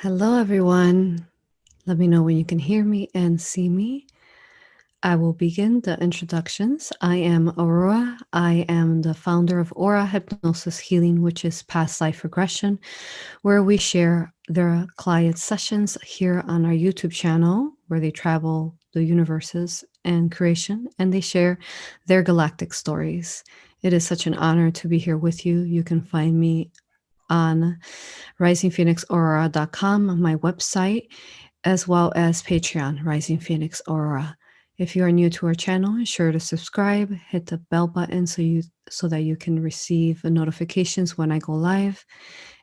Hello, everyone. Let me know when you can hear me and see me. I will begin the introductions. I am Aurora. I am the founder of A.U.R.A Hypnosis Healing, which is past life regression, where we share their client sessions here on our YouTube channel, where they travel the universes and creation, and they share their galactic stories. It is such an honor to be here with you. You can find me on risingphoenixaurora.com, my website, as well as Patreon, Rising Phoenix Aurora. If you are new to our channel, be sure to subscribe, hit the bell button so that you can receive notifications when I go live.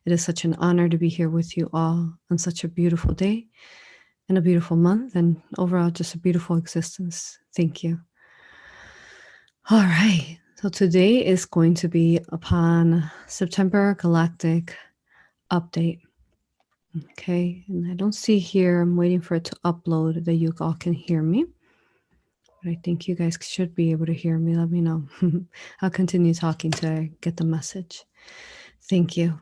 It is such an honor to be here with you all on such a beautiful day and a beautiful month, and overall just a beautiful existence. Thank you. All right. So today is going to be upon September Galactic update. Okay, and I don't see here, I'm waiting for it to upload that you all can hear me. But I think you guys should be able to hear me. Let me know. I'll continue talking to get the message. Thank you.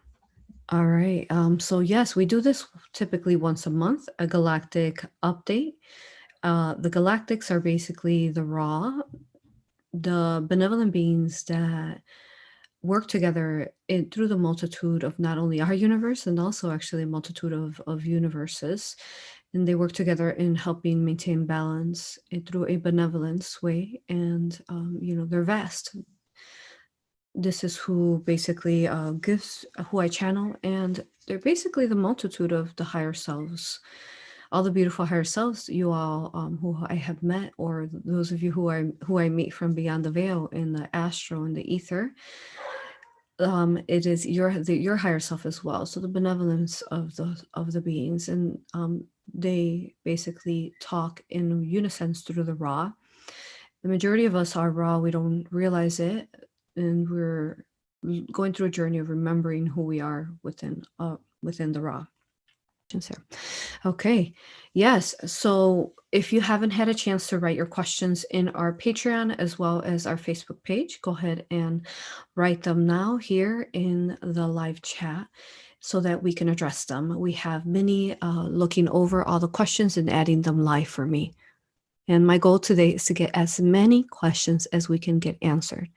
All right. So yes, we do this typically once a month, a galactic update. The galactics are basically the RAAH, the benevolent beings that work together through the multitude of not only our universe and also actually a multitude of universes. And they work together in helping maintain balance through a benevolence way. And, they're vast. This is who basically gives who I channel. And they're basically the multitude of the higher selves. All the beautiful higher selves, you all who I have met, or those of you who I meet from beyond the veil in the astral and the ether. It is your higher self as well. So the benevolence of the beings, and they basically talk in unison through the RAAH. The majority of us are RAAH. We don't realize it, and we're going through a journey of remembering who we are within the RAAH. Here. Okay. Yes. So if you haven't had a chance to write your questions in our Patreon as well as our Facebook page, go ahead and write them now here in the live chat so that we can address them. We have Minnie looking over all the questions and adding them live for me. And my goal today is to get as many questions as we can get answered.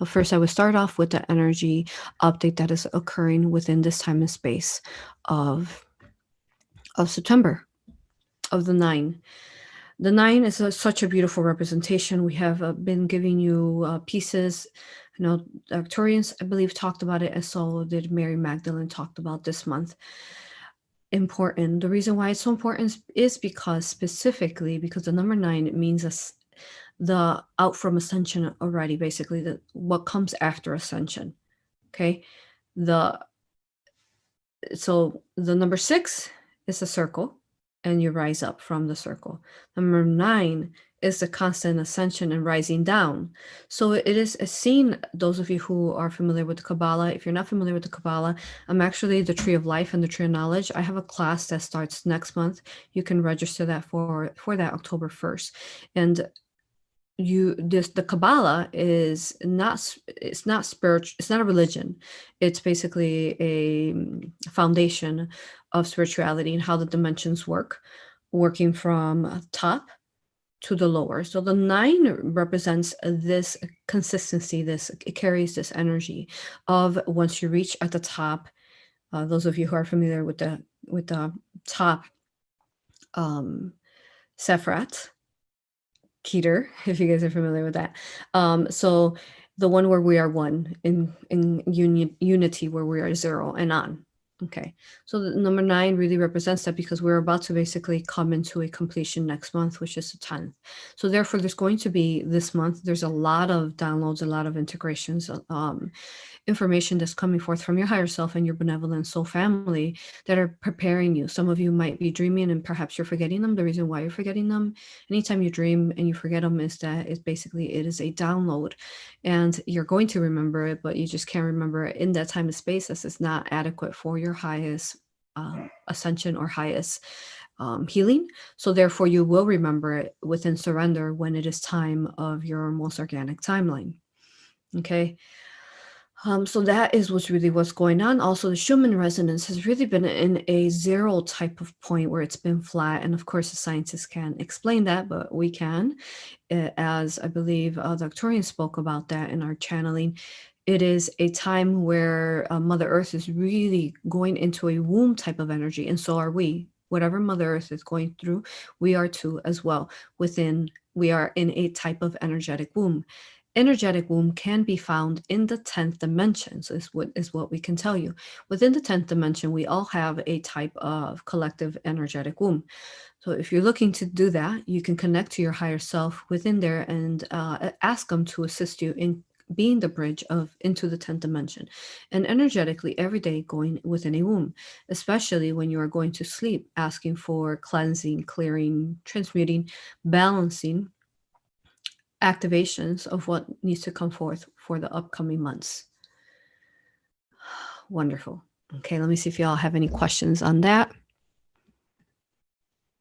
First, I will start off with the energy update that is occurring within this time and space of September, of the 9. The 9 is such a beautiful representation. We have been giving you pieces. The Arcturians, I believe, talked about it, as so did Mary Magdalene talked about this month. Important. The reason why it's so important is because specifically because the number 9 means the out from ascension already, basically what comes after ascension. Okay. So the number 6 is a circle, and you rise up from the circle. Number 9 is the constant ascension and rising down. So it is a scene, those of you who are familiar with the Kabbalah. If you're not familiar with the Kabbalah, I'm actually the Tree of Life and the Tree of Knowledge. I have a class that starts next month. You can register that for that October 1st. And the Kabbalah is not spiritual. It's not a religion. It's basically a foundation of spirituality and how the dimensions work, working from top to the lower. So the 9 represents this consistency. It carries this energy of once you reach at the top. Those of you who are familiar with the top Sephrat, Keter, if you guys are familiar with that. So the one where we are one in unity, where we are 0 and on. Okay, so the number 9 really represents that, because we're about to basically come into a completion next month, which is the 10th. So therefore, there's going to be this month, there's a lot of downloads, a lot of integrations, information that's coming forth from your higher self and your benevolent soul family that are preparing you. Some of you might be dreaming and perhaps you're forgetting them. The reason why you're forgetting them, anytime you dream and you forget them, is that it is a download, and you're going to remember it, but you just can't remember it in that time and space, as it's not adequate for your highest ascension or highest healing. So therefore, you will remember it within surrender when it is time of your most organic timeline. Okay. So that is what's going on. Also, the Schumann resonance has really been in a zero type of point where it's been flat. And of course, the scientists can't explain that, but we can. As I believe Dr. Torian spoke about that in our channeling, it is a time where Mother Earth is really going into a womb type of energy. And so are we. Whatever Mother Earth is going through, we are too as well. We are in a type of energetic womb. Energetic womb can be found in the 10th dimension. So is what we can tell you. Within the 10th dimension, we all have a type of collective energetic womb. So if you're looking to do that, you can connect to your higher self within there and ask them to assist you in being the bridge into the 10th dimension and energetically every day going within a womb, especially when you are going to sleep, asking for cleansing, clearing, transmuting, balancing activations of what needs to come forth for the upcoming months. Wonderful. Okay, let me see if y'all have any questions on that.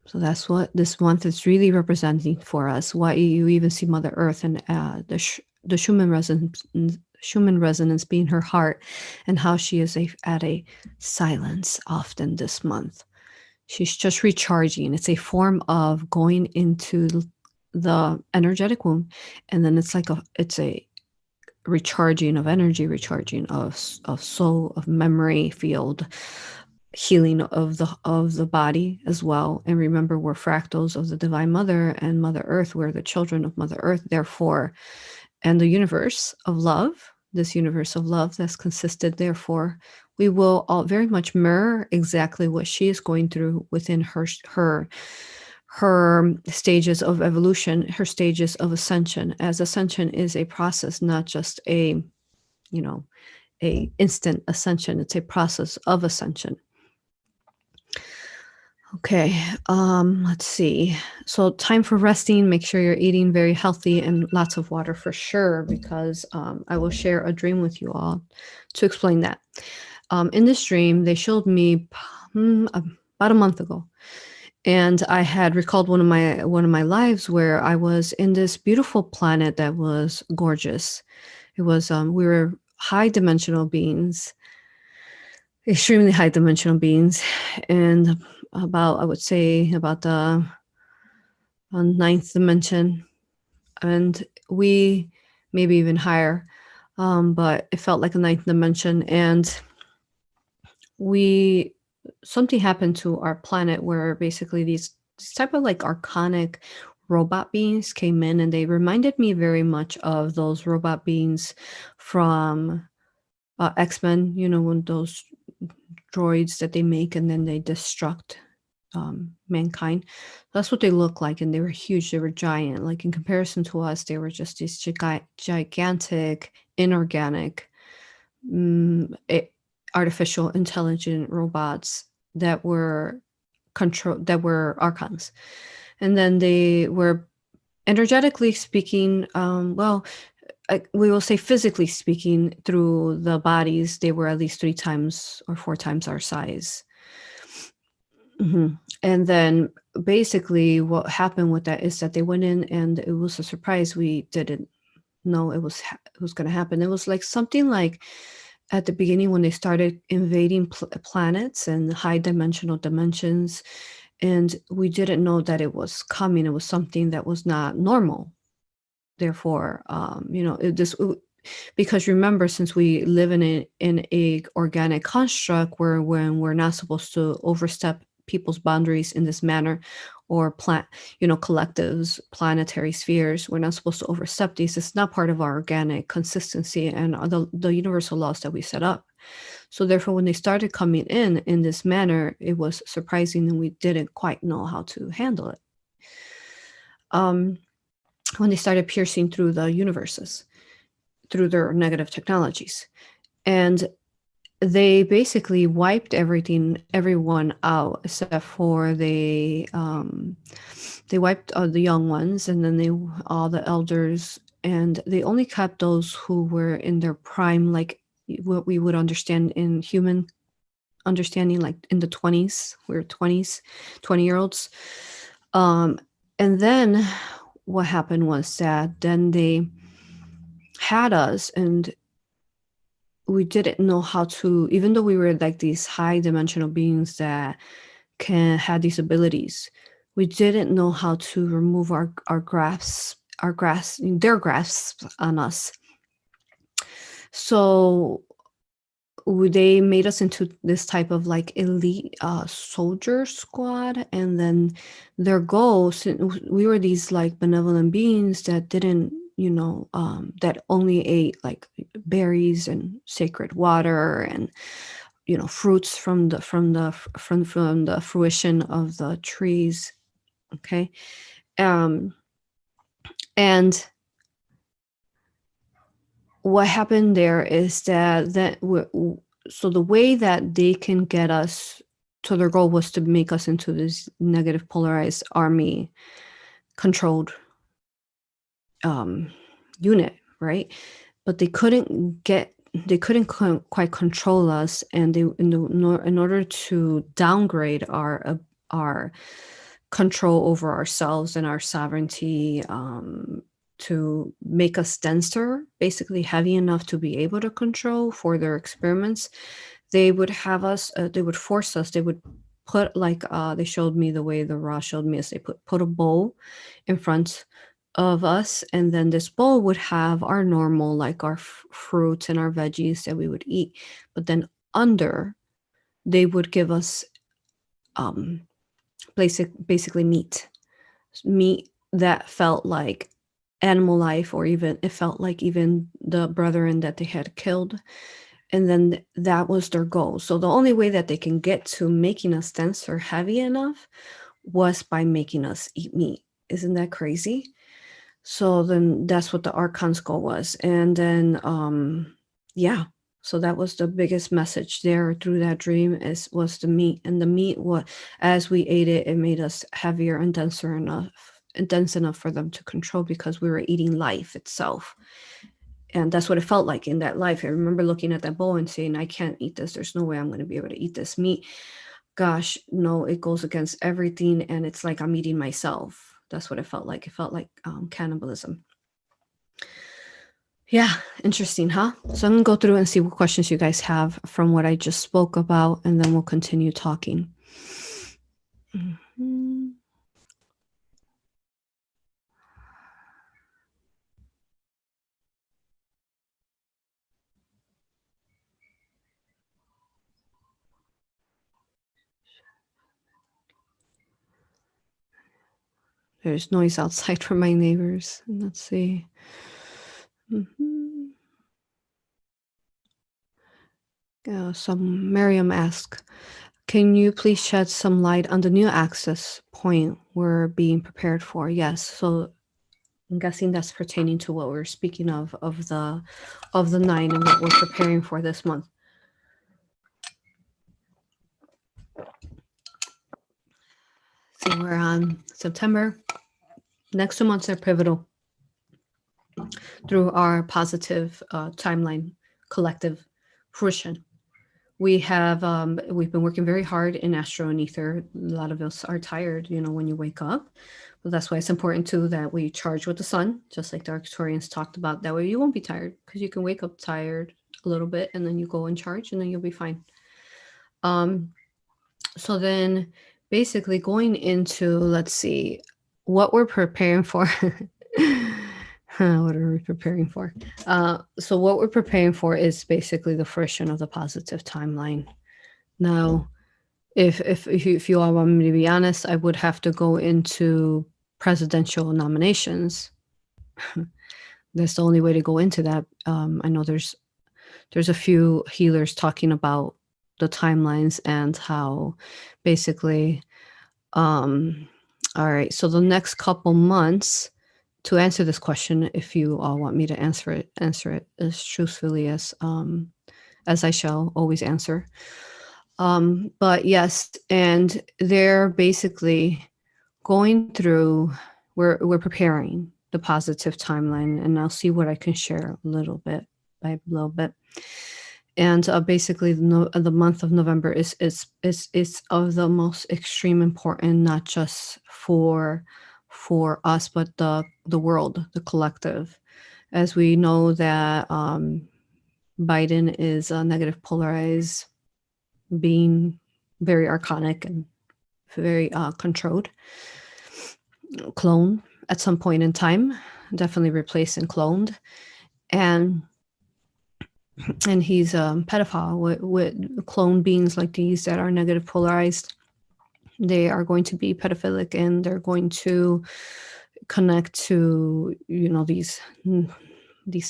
So that's what this month is really representing for us. Why you even see Mother Earth and the Schumann resonance being her heart, and how she is at a silence often this month. She's just recharging. It's a form of going into the energetic womb, and then it's a recharging of energy, recharging of soul, of memory field, healing of the body as well. And remember, we're fractals of the Divine Mother and Mother Earth. We're the children of Mother Earth, therefore, and the universe of love, this universe of love that's consisted. Therefore, we will all very much mirror exactly what she is going through within her stages of evolution, her stages of ascension, as ascension is a process, not just a instant ascension. It's a process of ascension. Okay, let's see. So time for resting. Make sure you're eating very healthy and lots of water for sure, because I will share a dream with you all to explain that. In this dream, they showed me about a month ago, and I had recalled one of my lives where I was in this beautiful planet that was gorgeous. It was we were high dimensional beings, extremely high dimensional beings, and I would say about the ninth dimension, and we maybe even higher, but it felt like a ninth dimension. And something happened to our planet where basically these type of like archonic robot beings came in, and they reminded me very much of those robot beings from X-Men, when those droids that they make and then they destruct mankind. That's what they look like, and they were huge. They were giant. Like in comparison to us, they were just these gigantic, inorganic, artificial intelligent robots that were archons. And then they were energetically speaking, we will say physically speaking, through the bodies, they were at least 3 times or 4 times our size. And then basically what happened with that is that they went in, and it was a surprise. We didn't know it was going to happen. It was like something like at the beginning when they started invading planets and high dimensional dimensions, and we didn't know that it was coming. It was something that was not normal. Therefore, because remember, since we live in a organic construct where when we're not supposed to overstep people's boundaries in this manner, or collectives, planetary spheres, we're not supposed to overstep these. It's not part of our organic consistency and the universal laws that we set up. So therefore, when they started coming in this manner, it was surprising, and we didn't quite know how to handle it. When they started piercing through the universes, through their negative technologies, and they basically wiped everyone out except for they wiped the young ones, and then all the elders, and they only kept those who were in their prime, like what we would understand in human understanding, like in the 20s. We were 20-year-olds. And then what happened was that then they had us, and we didn't know how to, even though we were like these high dimensional beings that can have these abilities, we didn't know how to remove our grasp, their grasp on us. So they made us into this type of like elite soldier squad, and then their goal, we were these like benevolent beings that didn't, that only ate like berries and sacred water and fruits from the fruition of the trees. Okay. And what happened there is that so the way that they can get us to their goal was to make us into this negative polarized army controlled unit, right? But they couldn't quite control us, and in order to downgrade our control over ourselves and our sovereignty, to make us denser, basically heavy enough to be able to control for their experiments, they would have us, they would force us, they would put like, they showed me the way the RAAH showed me is they put a bowl in front of us, and then this bowl would have our normal, like our fruits and our veggies that we would eat, but then under, they would give us basically meat that felt like animal life, or even it felt like even the brethren that they had killed. And then that was their goal. So the only way that they can get to making us dense or heavy enough was by making us eat meat. Isn't that crazy? So then that's what the Archon's goal was. And then yeah, so that was the biggest message there through that dream was the meat. And the meat, as we ate it, it made us heavier and denser enough, and dense enough for them to control, because we were eating life itself. And that's what it felt like in that life. I remember looking at that bowl and saying, I can't eat this. There's no way I'm going to be able to eat this meat. Gosh, no, it goes against everything. And it's like I'm eating myself. That's what it felt like. It felt like cannibalism. Yeah, interesting, huh? So I'm going to go through and see what questions you guys have from what I just spoke about, and then we'll continue talking. Mm-hmm. There's noise outside from my neighbors. Let's see. Mm-hmm. Miriam asks, can you please shed some light on the new access point we're being prepared for? Yes. So I'm guessing that's pertaining to what we're speaking of the 9 and what we're preparing for this month. So we're on September. Next 2 months are pivotal through our positive timeline collective fruition. We've been working very hard in Astro and Ether. A lot of us are tired, when you wake up. But that's why it's important too that we charge with the sun, just like the Arcturians talked about. That way you won't be tired, because you can wake up tired a little bit and then you go and charge and then you'll be fine. So then basically going into, let's see, what we're preparing for. What are we preparing for? So what we're preparing for is basically the fruition of the positive timeline. Now, if you all want me to be honest, I would have to go into presidential nominations. That's the only way to go into that. I know there's a few healers talking about the timelines and how basically, all right, so the next couple months, to answer this question, if you all want me to answer it as truthfully as I shall always answer. But yes, and they're basically going through, we're preparing the positive timeline, and I'll see what I can share a little bit by little bit. And basically the month of November is of the most extreme important, not just for us, but the world, the collective. As we know that Biden is a negative polarized being, very archonic and very controlled. Clone at some point in time, definitely replaced and cloned. And he's a pedophile with clone beings like these that are negative polarized. They are going to be pedophilic, and they're going to connect to, you know, these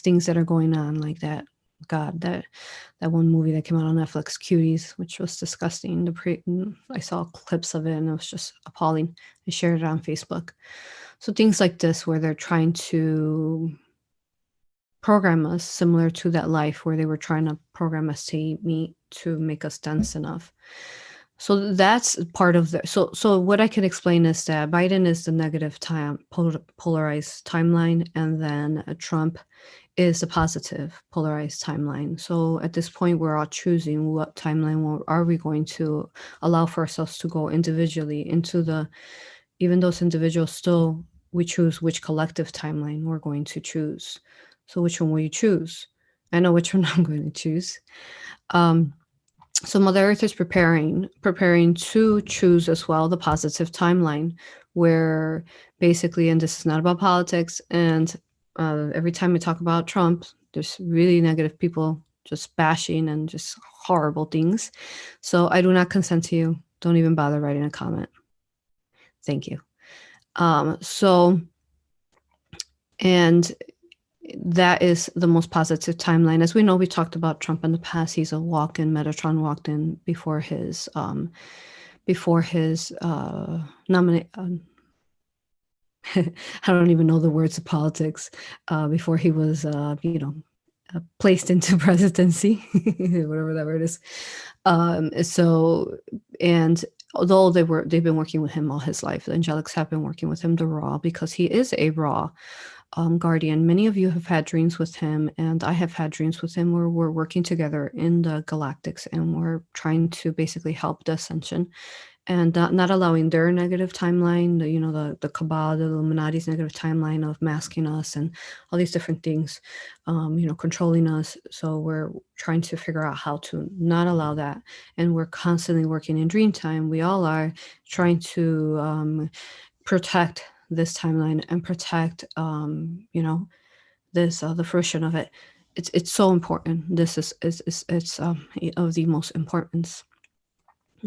things that are going on, like that. God, that one movie that came out on Netflix, Cuties, which was disgusting. I saw clips of it and it was just appalling. I shared it on Facebook. So things like this, where they're trying to program us, similar to that life where they were trying to program us to eat meat to make us dense enough. So that's part of the. So what I can explain is that Biden is the negative polarized timeline, and then Trump is the positive polarized timeline. So at this point, we're all choosing what timeline are we going to allow for ourselves to go individually into the. Even those individuals, still we choose which collective timeline we're going to choose. So which one will you choose? I know which one I'm going to choose. So Mother Earth is preparing to choose as well the positive timeline, where basically, and this is not about politics, and every time we talk about Trump, there's really negative people just bashing and just horrible things. So I do not consent to you. Don't even bother writing a comment. Thank you. And that is the most positive timeline. As we know, we talked about Trump in the past. He's a walk-in, Metatron walked in before his nominate. I don't even know the words of politics. Before he was, placed into presidency, whatever that word is. And although they've been working with him all his life, the Angelics have been working with him, the RAAH, because he is a RAAH guardian. Many of you have had dreams with him, and I have had dreams with him where we're working together in the galactics, and we're trying to basically help the ascension and not allowing their negative timeline, the Cabal, the Illuminati's negative timeline of masking us and all these different things, controlling us. So we're trying to figure out how to not allow that. And we're constantly working in dream time. We all are trying to protect this timeline and protect, this, the fruition of it. It's so important. This is it's of the most importance.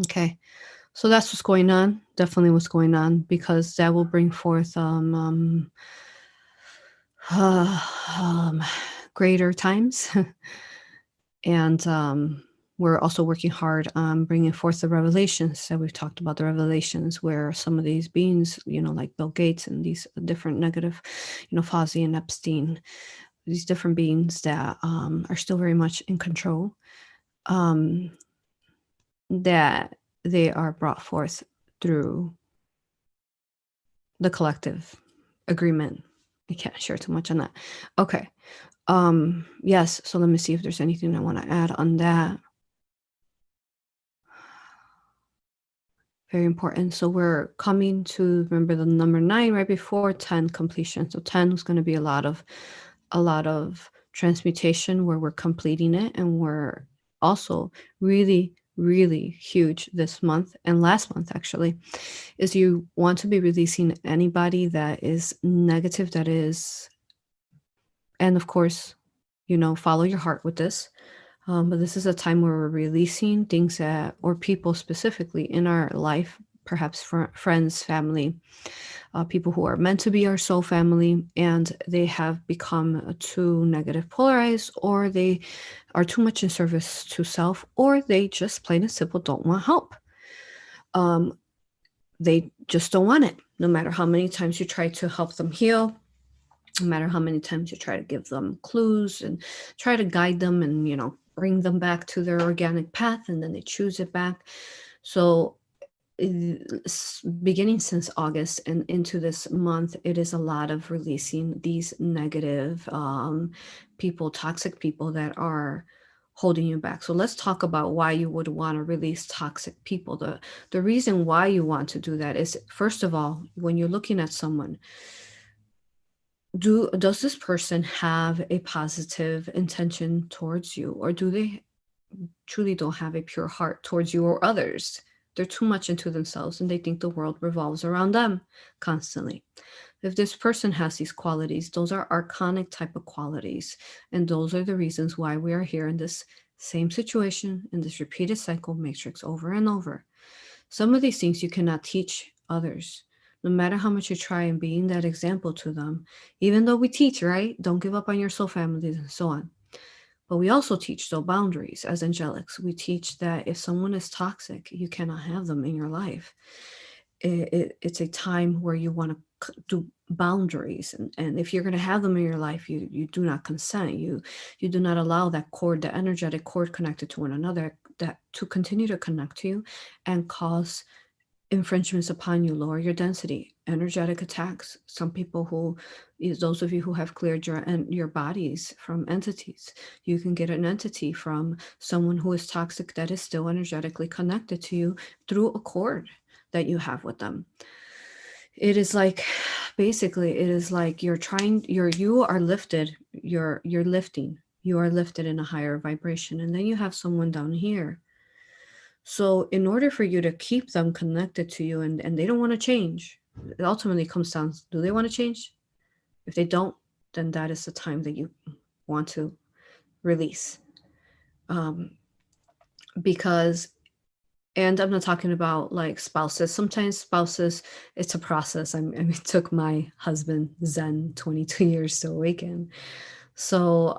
Okay. So that's what's going on. Definitely what's going on, because that will bring forth greater times. And we're also working hard on bringing forth the revelations that we've talked about, the revelations where some of these beings, like Bill Gates and these different negative, Fauci and Epstein, these different beings that are still very much in control, that they are brought forth through the collective agreement. I can't share too much on that. Okay. Yes. So let me see if there's anything I want to add on that. Very important. So we're coming to, remember, the number 9 right before 10 completion. So 10 is going to be a lot of transmutation, where we're completing it, and we're also really, really huge this month and last month actually, is you want to be releasing anybody that is negative, that is, and of course, follow your heart with this. But this is a time where we're releasing things that, or people specifically in our life, perhaps friends, family, people who are meant to be our soul family, and they have become too negative polarized, or they are too much in service to self, or they just plain and simple don't want help. They just don't want it. No matter how many times you try to help them heal, no matter how many times you try to give them clues and try to guide them and, bring them back to their organic path, and then they choose it back. So beginning since August and into this month, it is a lot of releasing these negative people, toxic people that are holding you back. So let's talk about why you would want to release toxic people. The reason why you want to do that is, first of all, when you're looking at someone, does this person have a positive intention towards you, or do they truly don't have a pure heart towards you or others? They're too much into themselves and they think the world revolves around them constantly. If this person has these qualities, those are archonic type of qualities, and those are the reasons why we are here in this same situation, in this repeated cycle matrix over and over. Some of these things you cannot teach others, no matter how much you try and being that example to them. Even though we teach, right? Don't give up on your soul families and so on. But we also teach soul boundaries as angelics. We teach that if someone is toxic, you cannot have them in your life. It's a time where you want to do boundaries, and if you're going to have them in your life, you do not consent. You do not allow that cord, the energetic cord connected to one another, that to continue to connect to you and cause infringements upon you, lower your density, energetic attacks. Some people who, those of you who have cleared your bodies from entities, you can get an entity from someone who is toxic that is still energetically connected to you through a cord that you have with them. It is like, basically, it is like you are lifted, you're lifting, you are lifted in a higher vibration, and then you have someone down here. So in order for you to keep them connected to you, and they don't want to change, it ultimately comes down, do they want to change? If they don't, then that is the time that you want to release. Because, and I'm not talking about like spouses. Sometimes spouses, it's a process. I mean, it took my husband Zen 22 years to awaken. So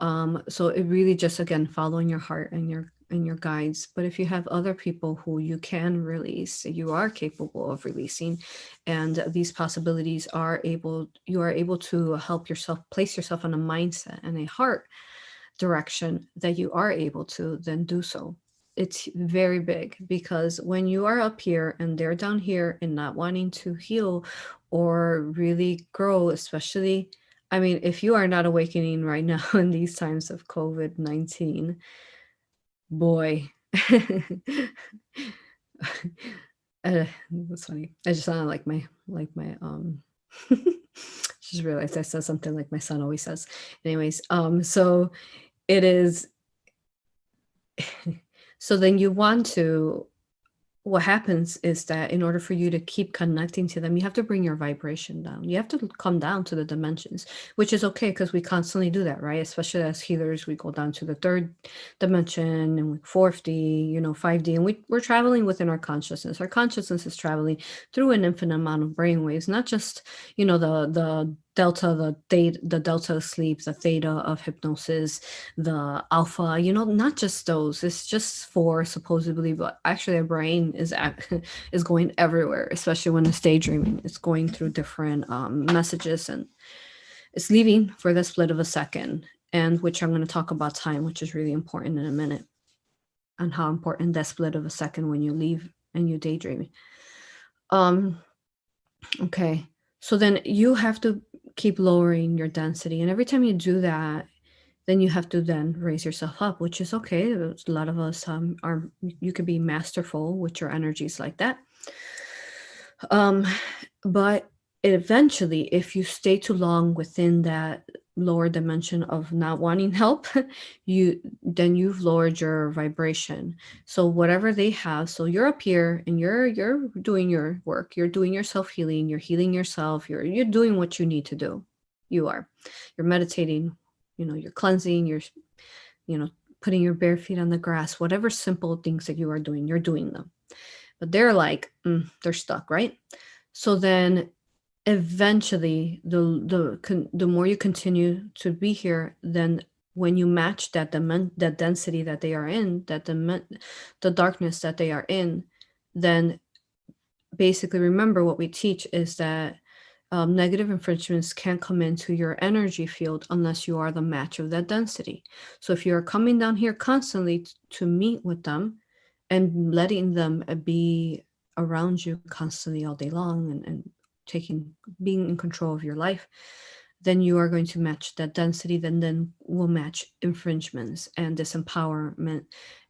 so it really just, again, following your heart and your guides. But if you have other people who you can release, you are capable of releasing, and these possibilities you are able to help yourself place yourself on a mindset and a heart direction that you are able to, then do so. It's very big, because when you are up here and they're down here and not wanting to heal or really grow, especially, I mean, if you are not awakening right now in these times of COVID-19, boy, that's funny. I just sounded like my just realized I said something like my son always says. Anyways, so it is. So then you want to, what happens is that in order for you to keep connecting to them, you have to bring your vibration down. You have to come down to the dimensions, which is okay, because we constantly do that, right? Especially as healers, we go down to the third dimension and 4D, 5D, and we're traveling within our consciousness. Our consciousness is traveling through an infinite amount of brainwaves, not just, the delta, the delta of sleep, the theta of hypnosis, the alpha, not just those. It's just four supposedly, but actually our brain is is going everywhere, especially when it's daydreaming. It's going through different messages, and it's leaving for the split of a second, and which I'm going to talk about time, which is really important in a minute, and how important that split of a second when you leave and you daydream. Okay, so then you have to keep lowering your density, and every time you do that, then you have to then raise yourself up, which is okay. A lot of us you could be masterful with your energies like that. But eventually, if you stay too long within that lower dimension of not wanting help, then you've lowered your vibration. So whatever they have, so you're up here and you're doing your work, you're doing your self-healing, you're healing yourself, you're doing what you need to do. You're meditating, you're cleansing, you're putting your bare feet on the grass, whatever simple things that you are doing, you're doing them. But they're like, they're stuck, right? So then eventually the more you continue to be here, then when you match that density that they are in, the darkness that they are in, then basically remember what we teach is that negative infringements can't come into your energy field unless you are the match of that density. So if you're coming down here constantly to meet with them and letting them be around you constantly all day long, and being in control of your life, then you are going to match that density, then will match infringements and disempowerment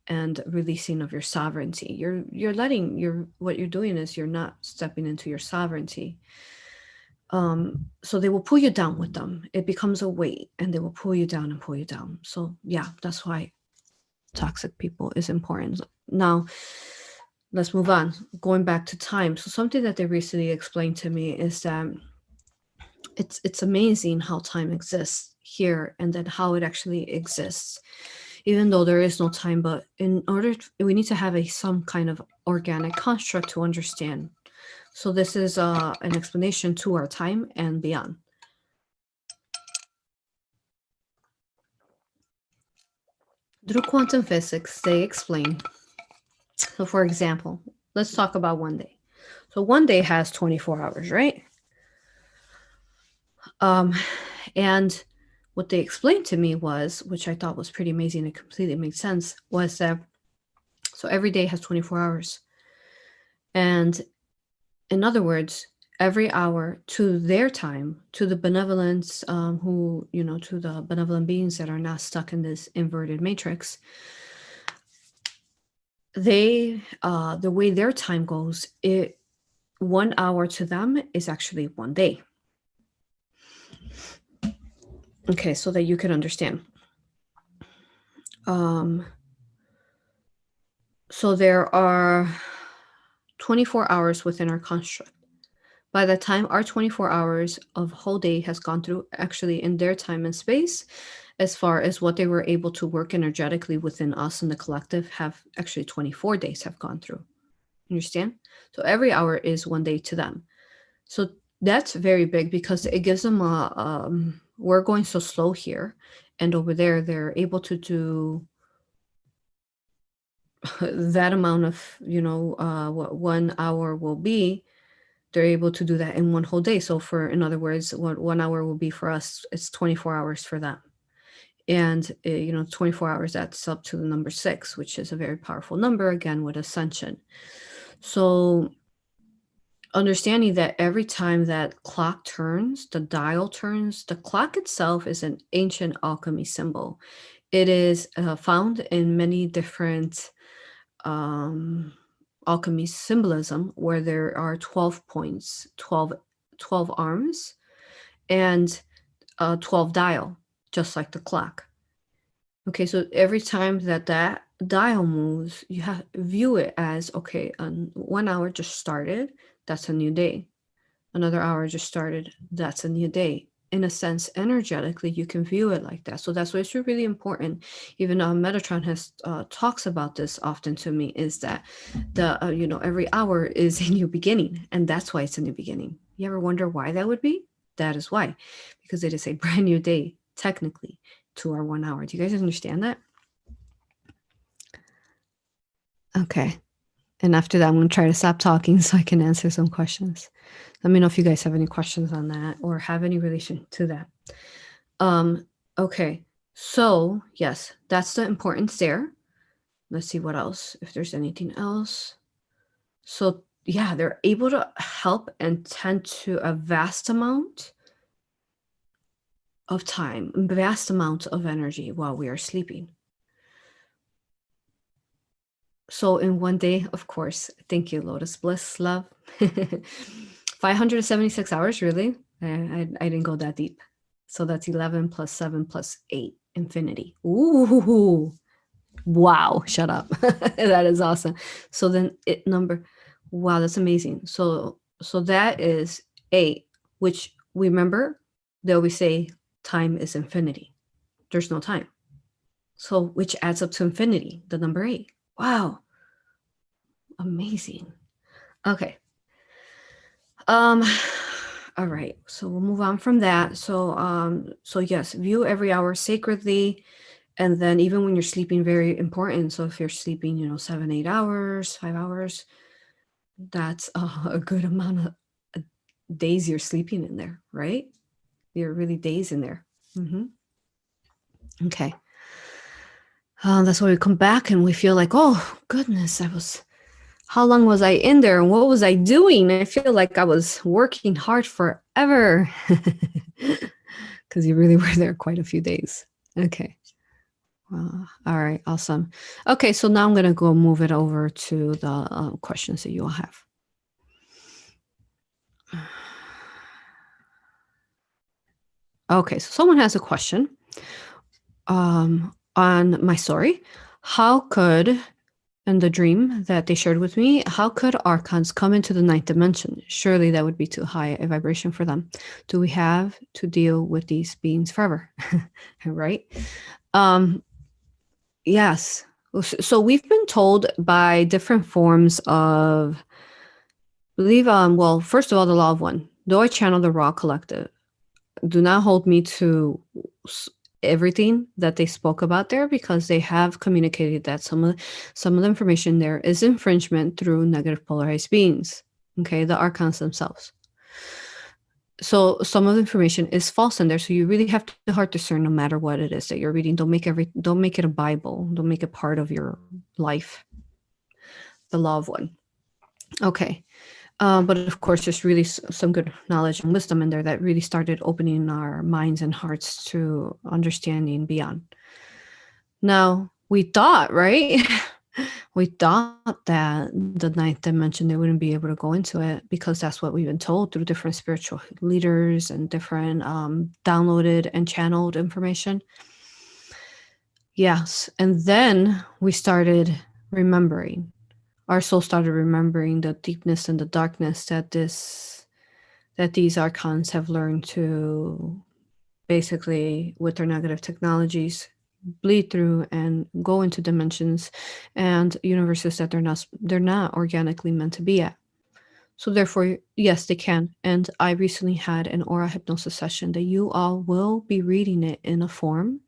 and releasing of your sovereignty. You're letting what you're doing is you're not stepping into your sovereignty. So they will pull you down with them. It becomes a weight, and they will pull you down and pull you down. So yeah, that's why toxic people is important. Now, let's move on. Going back to time. So something that they recently explained to me is that it's amazing how time exists here, and then how it actually exists, even though there is no time. But in order we need to have some kind of organic construct to understand. So this is an explanation to our time and beyond. Through quantum physics, they explain. So for example, let's talk about one day. So one day has 24 hours, right? And what they explained to me was, which I thought was pretty amazing, it completely made sense, was that so every day has 24 hours. And in other words, every hour to their time, to the benevolence, to the benevolent beings that are not stuck in this inverted matrix, they, the way their time goes, 1 hour to them is actually 1 day. Okay, so that you can understand. So there are 24 hours within our construct. By the time our 24 hours of whole day has gone through, actually in their time and space, as far as what they were able to work energetically within us and the collective, have actually 24 days have gone through. Understand? So every hour is 1 day to them. So that's very big, because it gives them we're going so slow here, and over there they're able to do that amount of, what 1 hour will be. They're able to do that in 1 whole day. So in other words, what 1 hour will be for us, it's 24 hours for them. And 24 hours, that's up to the number 6, which is a very powerful number, again, with ascension. So understanding that every time that clock turns, the dial turns, the clock itself is an ancient alchemy symbol. It is found in many different alchemy symbolism, where there are 12 points, 12 arms, and 12 dial, just like the clock. Okay, so every time that dial moves, you have view it as, okay, 1 hour just started, that's a new day. Another hour just started, that's a new day. In a sense, energetically, you can view it like that. So that's why it's really important. Even Metatron has talks about this often to me, is that every hour is a new beginning, and that's why it's a new beginning. You ever wonder why that would be? That is why, because it is a brand new day, technically, to our 1 hour. Do you guys understand that? Okay. And after that, I'm going to try to stop talking so I can answer some questions. Let me know if you guys have any questions on that or have any relation to that. Okay. So yes, that's the importance there. Let's see what else, if there's anything else. So yeah, they're able to help and tend to a vast amount of time, vast amount of energy while we are sleeping. So in 1 day, of course, thank you, Lotus Bliss, love. 576 hours, really? I didn't go that deep. So that's 11 plus 7 plus 8, infinity. Ooh, wow, shut up. That is awesome. So then wow, that's amazing. So that is 8, which we remember, they always say time is infinity. There's no time. So which adds up to infinity, the number 8. Wow. Amazing. Okay. All right. So we'll move on from that. So yes, view every hour sacredly. And then even when you're sleeping, very important. So if you're sleeping, 7, 8 hours, 5 hours, that's a good amount of days you're sleeping in there, right? You're really days in there. Okay. That's why we come back and we feel like, oh goodness, how long was I in there? And what was I doing? I feel like I was working hard forever, because you really were there quite a few days. Okay. All right. Awesome. Okay. So now I'm going to go move it over to the questions that you all have. Okay, so someone has a question on my story. How could, in the dream that they shared with me, how could archons come into the ninth dimension? Surely that would be too high a vibration for them. Do we have to deal with these beings forever? Right? Yes. So we've been told by different forms of believe. Well, first of all, the law of one. Though I channel the RAAH collective, do not hold me to everything that they spoke about there, because they have communicated that some of the information there is infringement through negative polarized beings. Okay, the archons themselves. So some of the information is false in there. So you really have to hard discern no matter what it is that you're reading. Don't make it a Bible. Don't make it part of your life. The law of one. Okay. But of course, there's really some good knowledge and wisdom in there that really started opening our minds and hearts to understanding beyond. Now, we thought, right? We thought that the ninth dimension, they wouldn't be able to go into it, because that's what we've been told through different spiritual leaders and different downloaded and channeled information. Yes. And then we started remembering. Our soul started remembering the deepness and the darkness that these archons have learned to basically, with their negative technologies, bleed through and go into dimensions and universes that they're not organically meant to be at. So therefore, yes, they can. And I recently had an aura hypnosis session that you all will be reading it in a form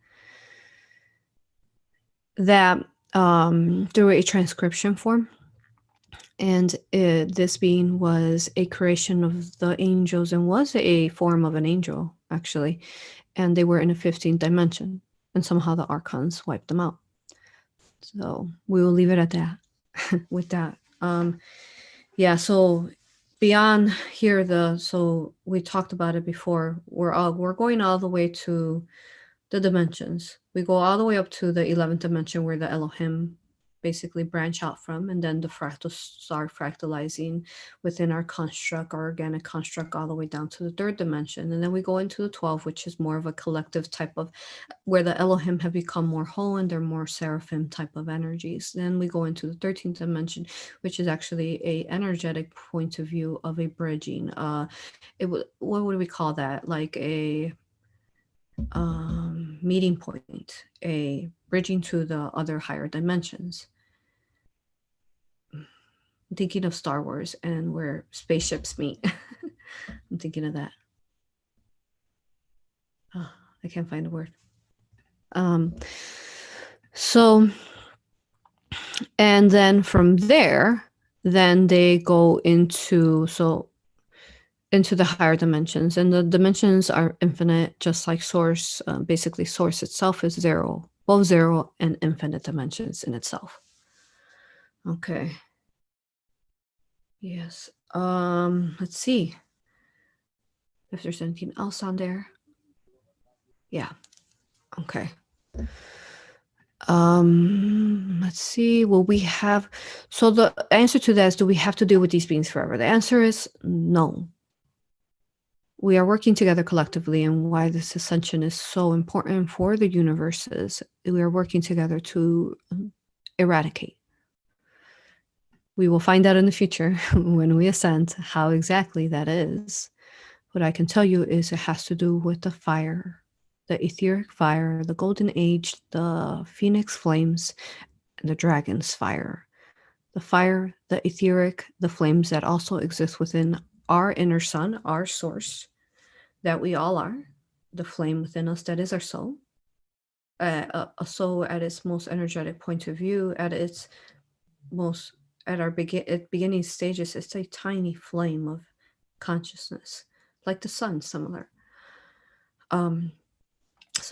that through a transcription form. And this being was a creation of the angels and was a form of an angel, actually. And they were in a 15th dimension. And somehow the archons wiped them out. So we will leave it at that. With that. Yeah, so beyond here, so we talked about it before. We're going all the way to the dimensions. We go all the way up to the 11th dimension, where the Elohim basically branch out from, and then the fractals start fractalizing within our construct, our organic construct, all the way down to the 3rd dimension. And then we go into the 12, which is more of a collective type of, where the Elohim have become more whole and they're more seraphim type of energies. Then we go into the 13th dimension, which is actually a energetic point of view of a bridging. What would we call that? Like a meeting point, a bridging to the other higher dimensions. I'm thinking of Star Wars and where spaceships meet. I'm thinking of that. Oh, I can't find the word. So, and then from there, then they go into the higher dimensions, and the dimensions are infinite, just like source. Basically, source itself is zero, both zero and infinite dimensions in itself. Okay. Yes. Let's see if there's anything else on there. Yeah. Okay. Let's see. Well, we have, so the answer to that is, do we have to deal with these beings forever? The answer is no. We are working together collectively, and why this ascension is so important for the universes. We are working together to eradicate. We will find out in the future when we ascend how exactly that is. What I can tell you is it has to do with the fire, the etheric fire, the golden age, the phoenix flames, and the dragon's fire. The fire, the etheric, the flames that also exist within our inner sun, our source, that we all are, the flame within us that is our soul. A soul at its most energetic point of view, at its most, at our beginning stages, it's a tiny flame of consciousness, like the sun, similar. So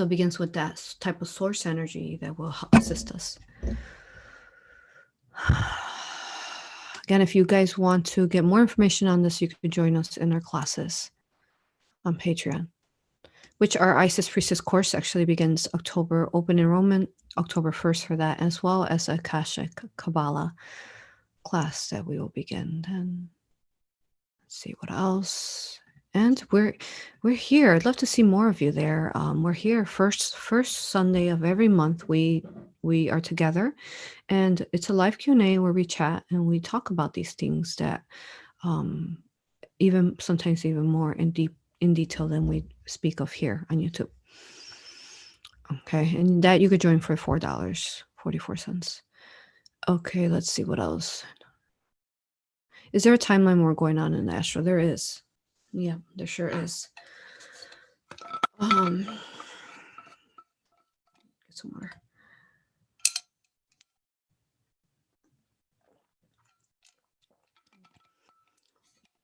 it begins with that type of source energy that will assist us. Again, if you guys want to get more information on this, you could join us in our classes on Patreon, which our Isis Priestess course actually begins October, open enrollment, October 1st for that, as well as Akashic Kabbalah class that we will begin then. Let's see what else. And we're here. I'd love to see more of you there. We're here first Sunday of every month. We are together, and it's a live Q&A where we chat and we talk about these things that even sometimes even more in detail than we speak of here on YouTube. Okay, and that you could join for $4.44. Okay, let's see what else. Is there a timeline more going on in the astral? There is. Yeah, there sure is. Get some more.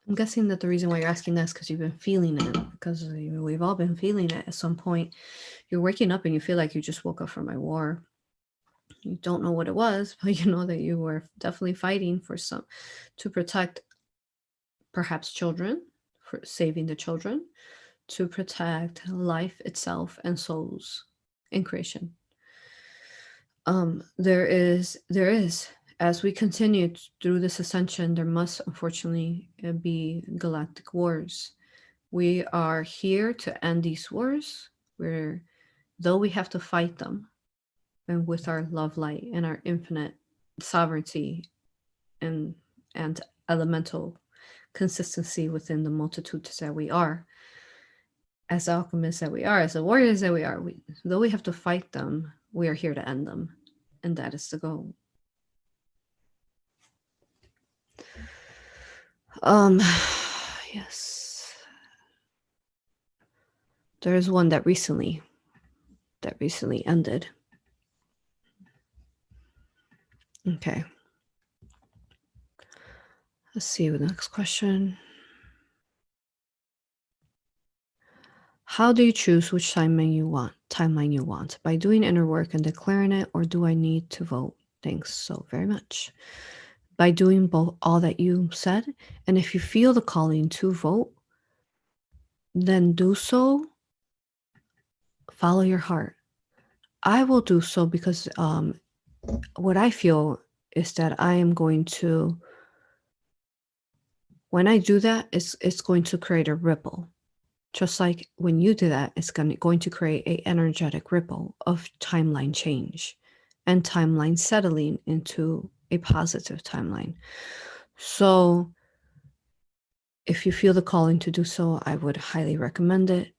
I'm guessing that the reason why you're asking that is because you've been feeling it. Because we've all been feeling it at some point. You're waking up and you feel like you just woke up from a war. You don't know what it was, but you know that you were definitely fighting for to protect perhaps children, for saving the children, to protect life itself and souls in creation. There is, as we continue through this ascension, there must unfortunately be galactic wars. We are here to end these wars, where though we have to fight them, and with our love light and our infinite sovereignty and elemental consistency within the multitudes that we are, as alchemists that we are, as the warriors that we are, though we have to fight them, we are here to end them, and that is the goal. Yes, there is one that recently ended. Okay, let's see the next question. How do you choose which timeline you want? By doing inner work and declaring it, or do I need to vote? Thanks so very much. By doing both, all that you said, and if you feel the calling to vote, then do so. Follow your heart. I will do so because what I feel is that I am going to, when I do that, it's going to create a ripple. Just like when you do that, it's going to create an energetic ripple of timeline change and timeline settling into a positive timeline. So if you feel the calling to do so, I would highly recommend it.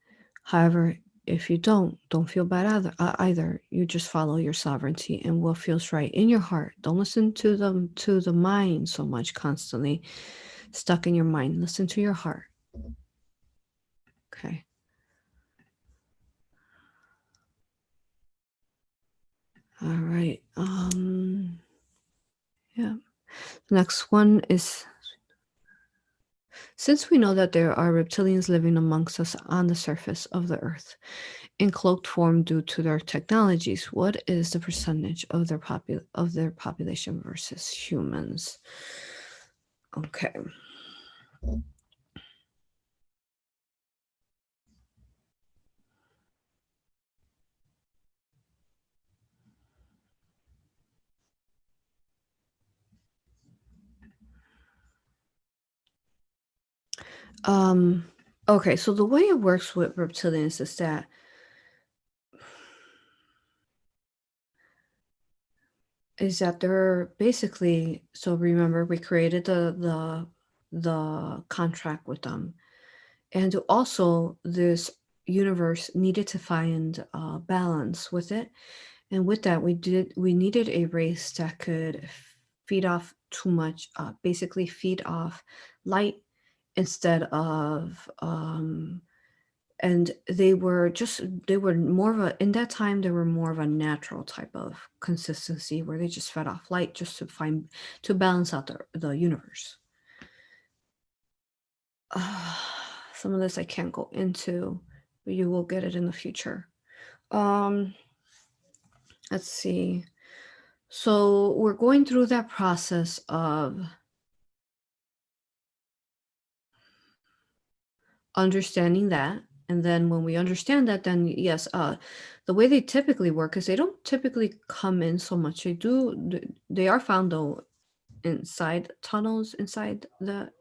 However, if you don't feel bad either. You just follow your sovereignty and what feels right in your heart. Don't listen to the mind so much constantly stuck in your mind. Listen to your heart. Okay. All right. Yeah. Next one is, since we know that there are reptilians living amongst us on the surface of the earth in cloaked form due to their technologies, what is the percentage of their population versus humans? Okay. Okay, so the way it works with reptilians is that they're basically, so remember we created the contract with them, and also this universe needed to find balance with it, and with that we needed a race that could feed off too much, basically feed off light instead of and they were more of a, in that time they were more of a natural type of consistency where they just fed off light just to balance out the universe. Some of this I can't go into, but you will get it in the future. Let's see. So we're going through that process of understanding that, and then when we understand that, then yes, the way they typically work is they don't typically come in so much. They are found though inside tunnels inside the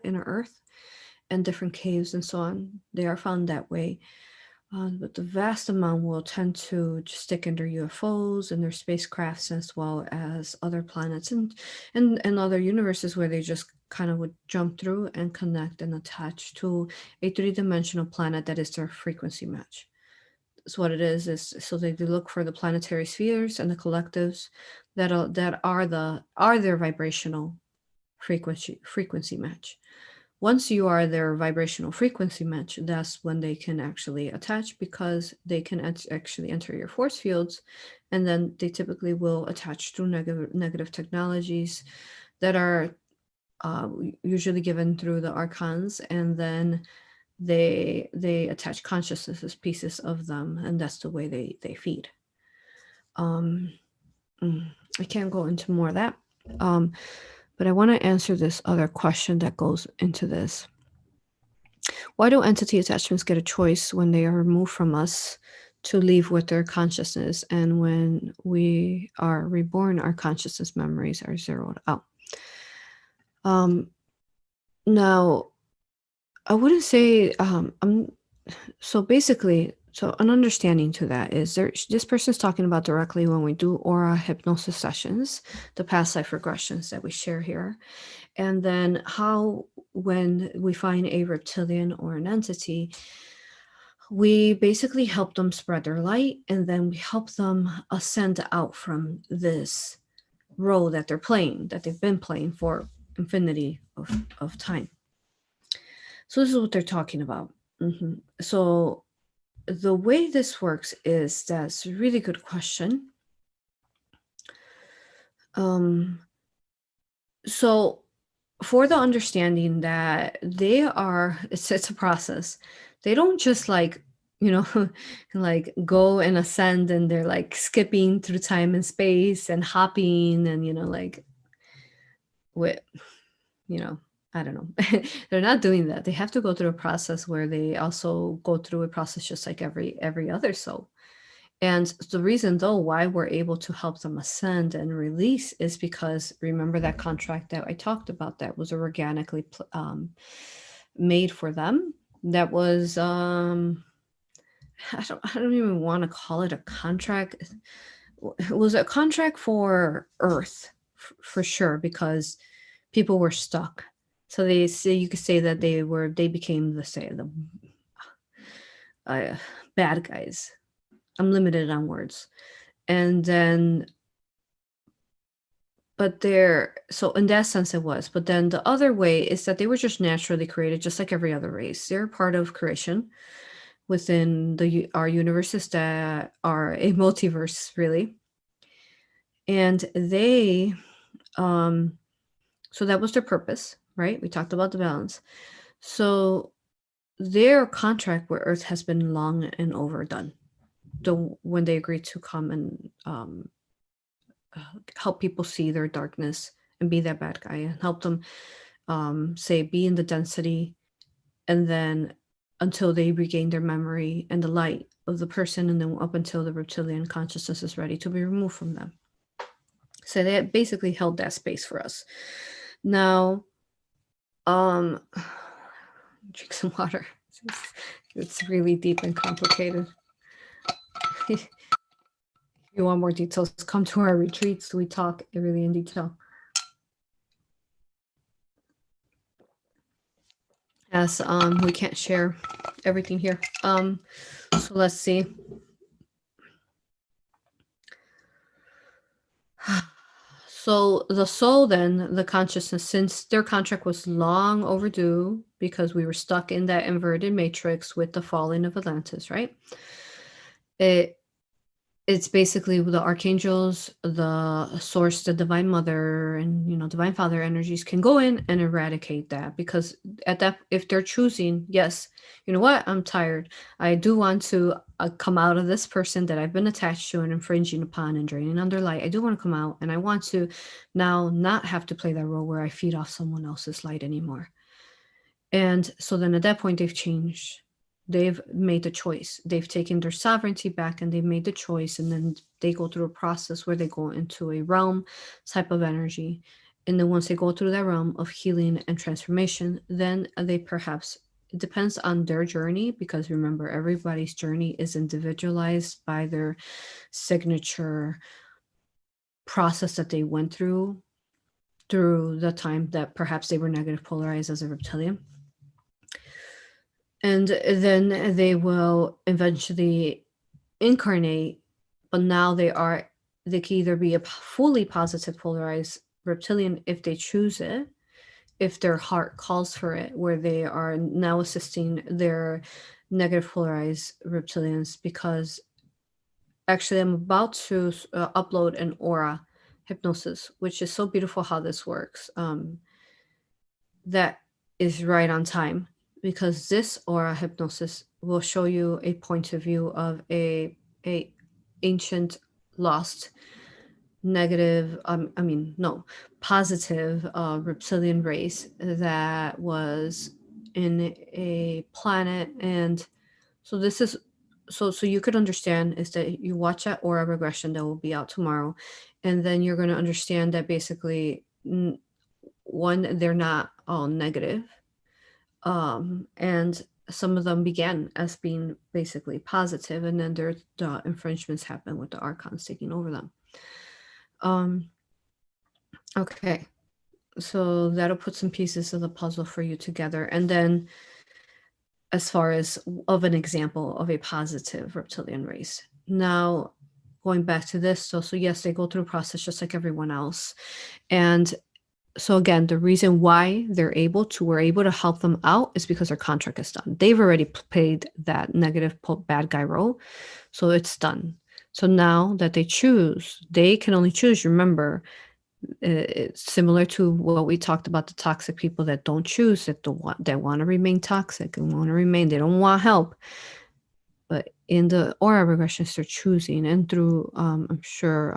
inner earth, and different caves and so on. They are found that way. But the vast amount will tend to just stick under UFOs and their spacecrafts, as well as other planets and other universes where they just kind of would jump through and connect and attach to a three-dimensional planet that is their frequency match. So what it is so they look for the planetary spheres and the collectives that are their vibrational frequency match. Once you are their vibrational frequency match, that's when they can actually attach, because they can actually enter your force fields, and then they typically will attach through negative technologies that are usually given through the archons, and then they attach consciousness as pieces of them, and that's the way they feed. I can't go into more of that, but I want to answer this other question that goes into this. Why do entity attachments get a choice when they are removed from us to leave with their consciousness, and when we are reborn, our consciousness memories are zeroed out? Now, I wouldn't say so basically, so an understanding to that is this person's talking about directly when we do aura hypnosis sessions, the past life regressions that we share here, and then how when we find a reptilian or an entity, we basically help them spread their light, and then we help them ascend out from this role that they've been playing for infinity of time. So this is what they're talking about. So the way this works is, that's a really good question. So for the understanding that they are, it's a process. They don't just like, like go and ascend, and they're like skipping through time and space and hopping and, like with, I don't know. They're not doing that. They have to go through a process where they also go through a process just like every other soul. And the reason, though, why we're able to help them ascend and release is because, remember that contract that I talked about that was organically made for them? That was, I don't even want to call it a contract. It was a contract for Earth, for sure, because people were stuck. So you could say that they became the bad guys. I'm limited on words. And then, so in that sense it was. But then the other way is that they were just naturally created, just like every other race. They're part of creation within our universes that are a multiverse, really. And they, so that was their purpose, right? We talked about the balance. So their contract with Earth has been long and overdone. When they agreed to come and help people see their darkness and be that bad guy, and help them be in the density, and then until they regain their memory and the light of the person, and then up until the reptilian consciousness is ready to be removed from them. So they basically held that space for us. Now, drink some water. It's really deep and complicated. If you want more details, come to our retreats. We talk really in detail. As we can't share everything here. So let's see. So the soul, then, the consciousness, since their contract was long overdue because we were stuck in that inverted matrix with the falling of Atlantis, right? It's basically the archangels, the source, the divine mother, and divine father energies can go in and eradicate that, because at that, if they're choosing, yes, you know what, I'm tired, I do want to come out of this person that I've been attached to and infringing upon and draining on their light. I do want to come out, and I want to now not have to play that role where I feed off someone else's light anymore. And so then at that point, they've changed. They've made the choice. They've taken their sovereignty back, and they've made the choice. And then they go through a process where they go into a realm type of energy. And then once they go through that realm of healing and transformation, then they perhaps, it depends on their journey, because remember, everybody's journey is individualized by their signature process that they went through the time that perhaps they were negative polarized as a reptilian. And then they will eventually incarnate, but now they can either be a fully positive polarized reptilian if they choose it, if their heart calls for it, where they are now assisting their negative polarized reptilians. Because actually I'm about to upload an aura hypnosis, which is so beautiful how this works. That is right on time, because this aura hypnosis will show you a point of view of a ancient lost negative positive reptilian race that was in a planet. And so this is so you could understand is that you watch that aura regression that will be out tomorrow, and then you're going to understand that basically one, they're not all negative, and some of them began as being basically positive, and then the infringements happen with the archons taking over them. Okay, so that'll put some pieces of the puzzle for you together. And then as far as of an example of a positive reptilian race. Now, going back to this, so yes, they go through a process just like everyone else. And so again, the reason why we're able to help them out is because their contract is done. They've already played that negative bad guy role, so it's done. So now that they can only choose. Remember, it's similar to what we talked about, the toxic people that don't choose, that want to remain toxic and want to remain. They don't want help. But in the aura regressions, they're choosing, and through I'm sure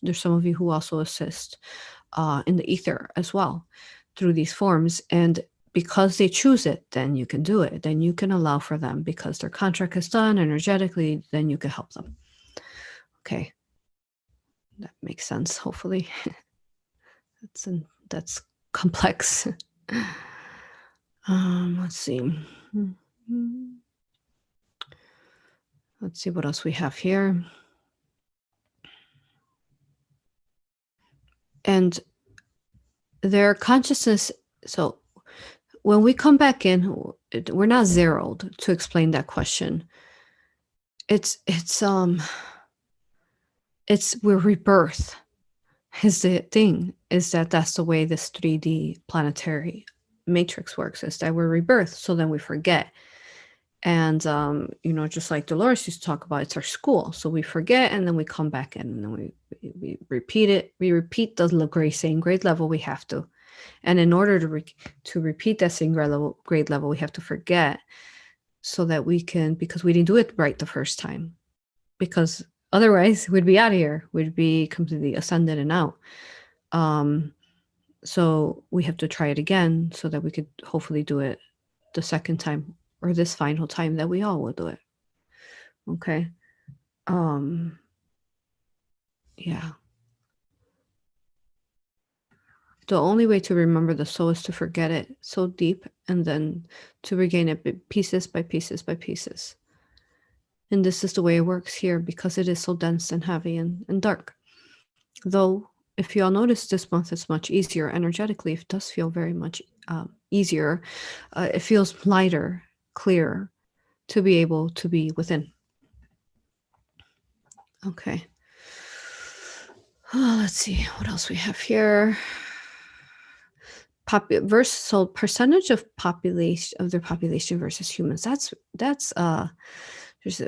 there's some of you who also assist in the ether as well through these forms. And because they choose it, then you can do it. Then you can allow for them, because their contract is done energetically, then you can help them. Okay. That makes sense, hopefully. That's complex. Let's see. Let's see what else we have here. And their consciousness. So when we come back in, we're not zeroed to explain that question. We're rebirth. Is the thing is that's the way this 3D planetary matrix works, is that we're rebirth. So then we forget. And, just like Dolores used to talk about, it's our school. So we forget, and then we come back in, and then we repeat it. We repeat the same grade level we have to. And in order to repeat that same grade level, we have to forget, so that we can, because we didn't do it right the first time. Because otherwise, we'd be out of here. We'd be completely ascended and out. So we have to try it again, so that we could hopefully do it the second time, or this final time that we all will do it. Okay. Yeah. The only way to remember the soul is to forget it so deep, and then to regain it pieces by pieces by pieces. And this is the way it works here, because it is so dense and heavy and dark. Though, if you all notice, this month it's much easier energetically. It does feel very much easier. It feels lighter, clearer, to be able to be within. Okay. Let's see what else we have here. So percentage of their population versus humans. That's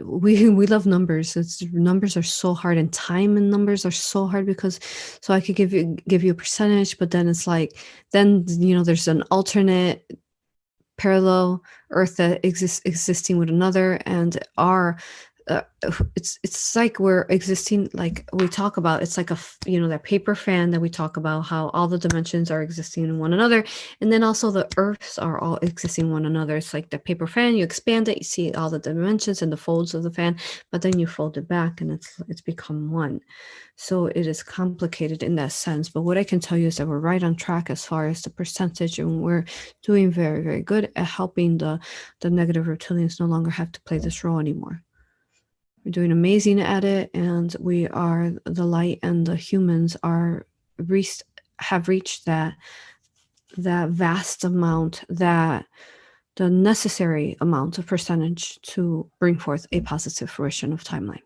we love numbers. Numbers are so hard, and time and numbers are so hard, because so I could give you a percentage, but then it's like, then there's an alternate parallel Earth that existing with another, and our it's like we're existing, like we talk about, it's like that paper fan that we talk about, how all the dimensions are existing in one another, and then also the earths are all existing in one another. It's like the paper fan, you expand it, you see all the dimensions and the folds of the fan, but then you fold it back and it's become one. So it is complicated in that sense, but what I can tell you is that we're right on track as far as the percentage, and we're doing very, very good at helping the negative reptilians no longer have to play this role anymore. We're doing amazing at it, and we are the light, and the humans have reached that vast amount, that the necessary amount of percentage to bring forth a positive fruition of timeline.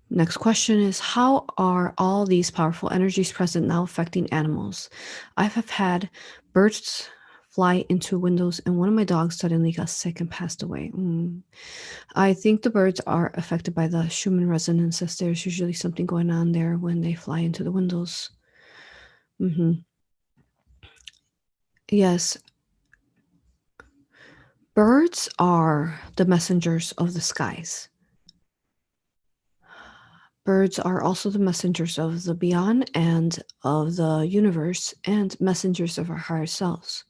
Next question is, how are all these powerful energies present now affecting animals? I have had birds fly into windows, and one of my dogs suddenly got sick and passed away. I think the birds are affected by the Schumann resonances. There's usually something going on there when they fly into the windows. Yes. Birds are the messengers of the skies. Birds are also the messengers of the beyond and of the universe, and messengers of our higher selves.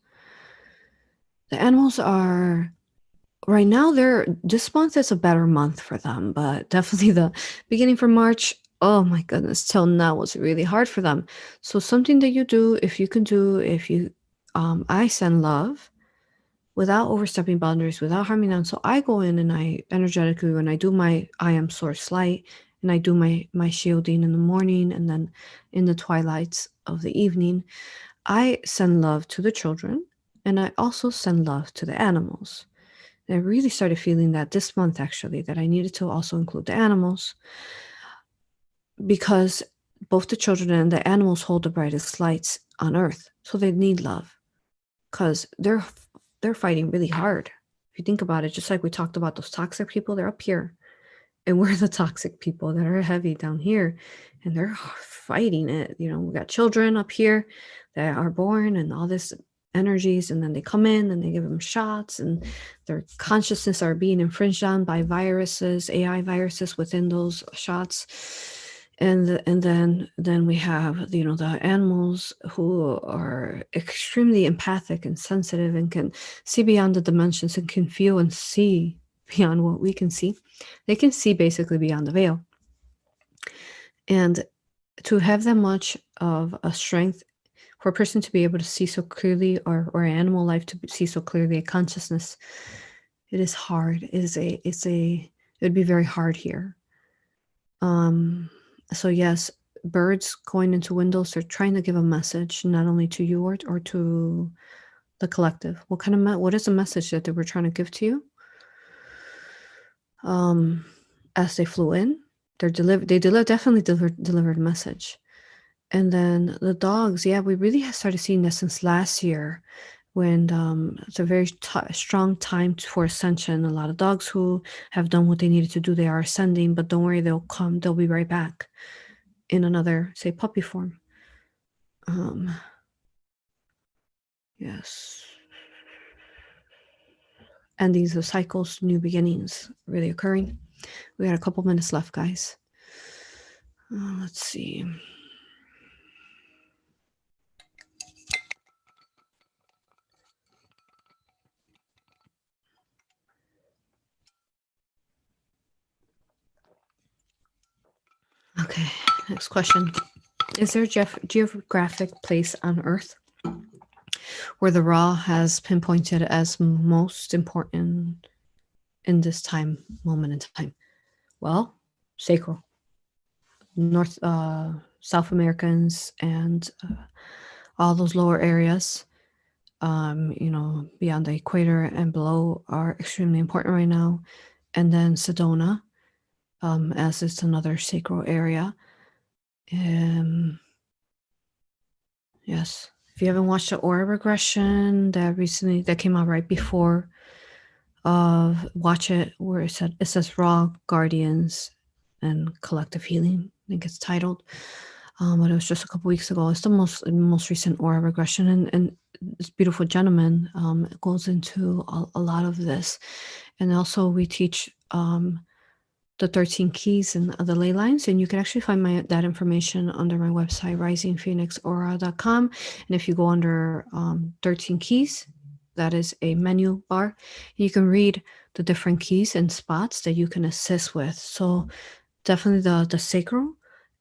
The animals are, right now, this month is a better month for them, but definitely the beginning from March, oh my goodness, till now was really hard for them. So something that you do, if you I send love without overstepping boundaries, without harming them. So I go in and I energetically, when I do my I am source light, and I do my shielding in the morning, and then in the twilights of the evening, I send love to the children, and I also send love to the animals. And I really started feeling that this month, actually, that I needed to also include the animals, because both the children and the animals hold the brightest lights on earth. So they need love, because they're fighting really hard. If you think about it, just like we talked about those toxic people, they're up here. And we're the toxic people that are heavy down here, and they're fighting it. We got children up here that are born and all this energies, and then they come in and they give them shots, and their consciousness are being infringed on by viruses, AI viruses within those shots. And then we have the animals who are extremely empathic and sensitive, and can see beyond the dimensions, and can feel and see beyond what we can see. They can see basically beyond the veil. And to have that much of a strength, for a person to be able to see so clearly, or an animal life to see so clearly a consciousness, it is hard. It would be very hard here. So yes, birds going into windows, they're trying to give a message, not only to you or to the collective. What is the message that they were trying to give to you? As they flew in, definitely delivered a message. And then the dogs, yeah, we really have started seeing this since last year, when it's a very strong time for ascension. A lot of dogs who have done what they needed to do, they are ascending, but don't worry, they'll be right back in another, say, puppy form. Yes. And these are cycles, new beginnings really occurring. We got a couple minutes left, guys. Let's see. Okay, next question. Is there a geographic place on Earth where the RAAH has pinpointed as most important in this moment in time? Well, sacral. South Americans and all those lower areas, beyond the equator and below, are extremely important right now. And then Sedona, as it's another sacral area. Yes. If you haven't watched the Aura regression that came out right before, watch it, where it says RAAH, Guardians, and Collective Healing, I think it's titled. But it was just a couple weeks ago. It's the most recent Aura regression, and this beautiful gentleman goes into a lot of this. And also we teach the 13 keys and the ley lines, and you can actually find that information under my website, risingphoenixaura.com. And if you go under 13 keys, that is a menu bar. You can read the different keys and spots that you can assist with. So definitely the sacral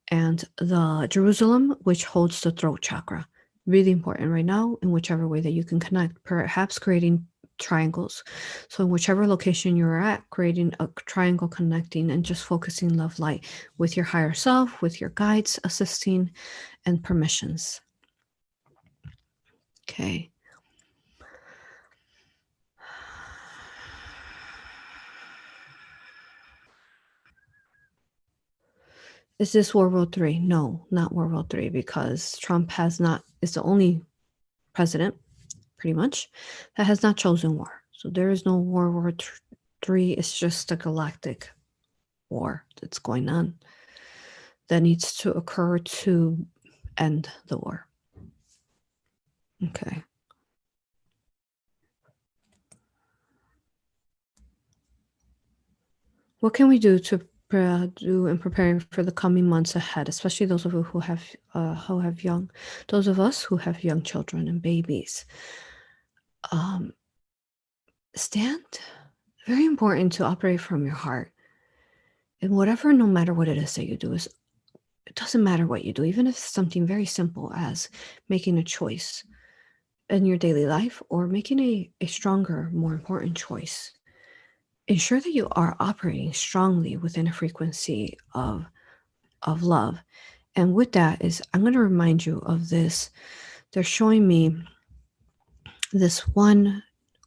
and the Jerusalem, which holds the throat chakra. Really important right now in whichever way that you can connect, perhaps creating triangles. So in whichever location you're at, creating a triangle connecting and just focusing love light with your higher self, with your guides assisting, and permissions. Okay. Is this World War III? No, not World War III, because Trump is the only president, pretty much, that has not chosen war. So there is no World War III. It's just a galactic war that's going on that needs to occur to end the war. Okay. What can we do to do in preparing for the coming months ahead, especially those of you who have those of us who have young children and babies? Very important to operate from your heart. And whatever, no matter what it is that you do, it doesn't matter what you do, even if it's something very simple as making a choice in your daily life or making a stronger, more important choice. Ensure that you are operating strongly within a frequency of love. And with that is, I'm going to remind you of this. They're showing me this one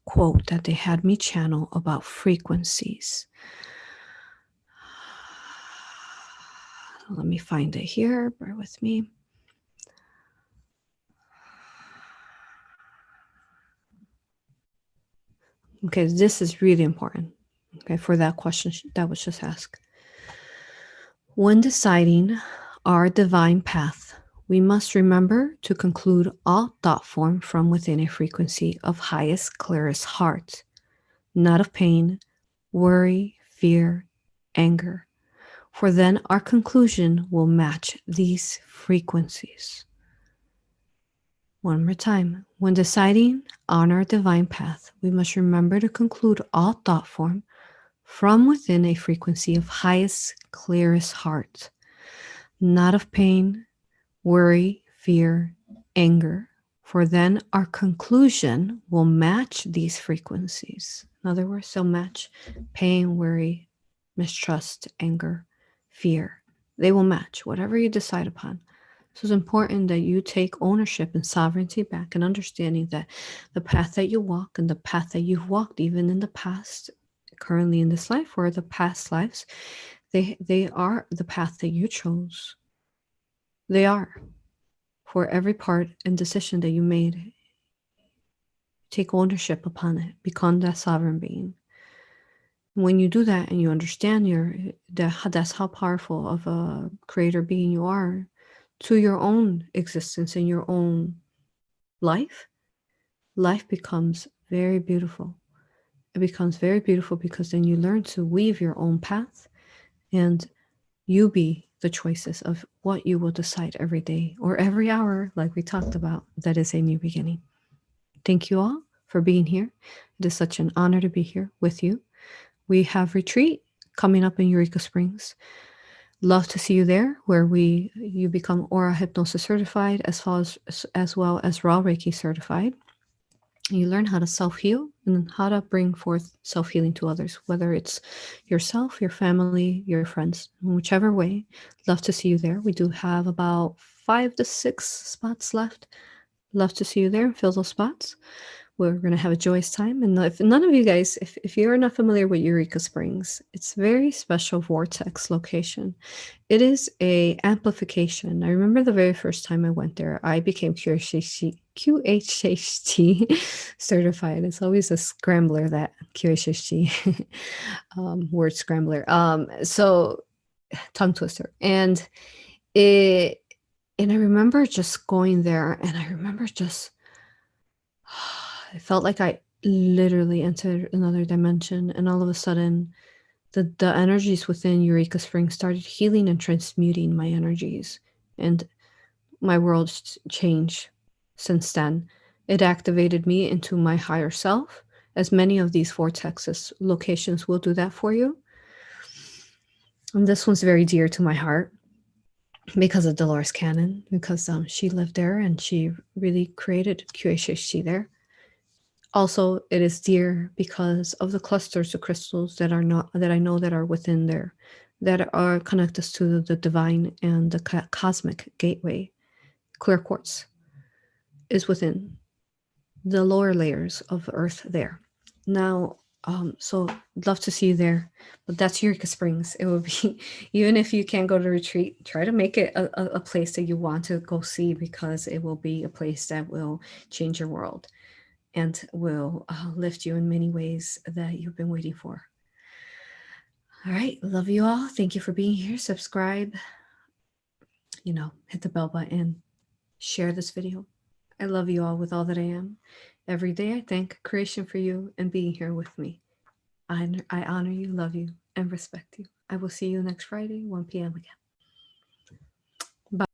quote that they had me channel about frequencies. Let me find it here. Bear with me. Okay, this is really important. Okay, for that question that was just asked. When deciding our divine path, we must remember to conclude all thought form from within a frequency of highest, clearest heart, not of pain, worry, fear, anger, for then our conclusion will match these frequencies. One more time. When deciding on our divine path, we must remember to conclude all thought form from within a frequency of highest, clearest heart, not of pain, worry, fear, anger, for then our conclusion will match these frequencies. In other words, they'll match pain, worry, mistrust, anger, fear. They will match whatever you decide upon. So it's important that you take ownership and sovereignty back and understanding that the path that you walk and the path that you've walked, even in the past, currently in this life or the past lives, they are the path that you chose. They are. For every part and decision that you made, take ownership upon it. Become that sovereign being. When you do that and you understand that's how powerful of a creator being you are to your own existence and your own life, life becomes very beautiful. It becomes very beautiful because then you learn to weave your own path and you be the choices of what you will decide every day or every hour, like we talked about. That is a new beginning. Thank you all for being here. It is such an honor to be here with you. We have retreat coming up in Eureka Springs. Love to see you there, where you become Aura Hypnosis certified as well as RAAH Reiki certified. You learn how to self-heal and how to bring forth self-healing to others, whether it's yourself, your family, your friends, whichever way. Love to see you there. We do have about 5 to 6 spots left. Love to see you there and fill those spots. We're going to have a joyous time. And if none of you guys, if you're not familiar with Eureka Springs, it's a very special vortex location. It is a amplification. I remember the very first time I went there, I became QHHT certified. It's always a scrambler, that QHHT word scrambler. So tongue twister. And I remember just going there and I remember just It felt like I literally entered another dimension, and all of a sudden, the energies within Eureka Springs started healing and transmuting my energies, and my world changed since then. It activated me into my higher self, as many of these vortexes locations will do that for you. And this one's very dear to my heart because of Dolores Cannon, because she lived there and she really created QHHT there. Also, it is dear because of the clusters of crystals that are not that I know that are within there, that are connected to the divine and the cosmic gateway. Clear quartz is within the lower layers of Earth there. Now, so I'd love to see you there, but that's Eureka Springs. It will be, even if you can't go to retreat, try to make it a place that you want to go see, because it will be a place that will change your world and will lift you in many ways that you've been waiting for. All right. Love you all. Thank you for being here. Subscribe, hit the bell button, share this video. I love you all with all that I am. Every day I thank creation for you and being here with me. I honor you, love you, and respect you. I will see you next Friday, 1 p.m. again.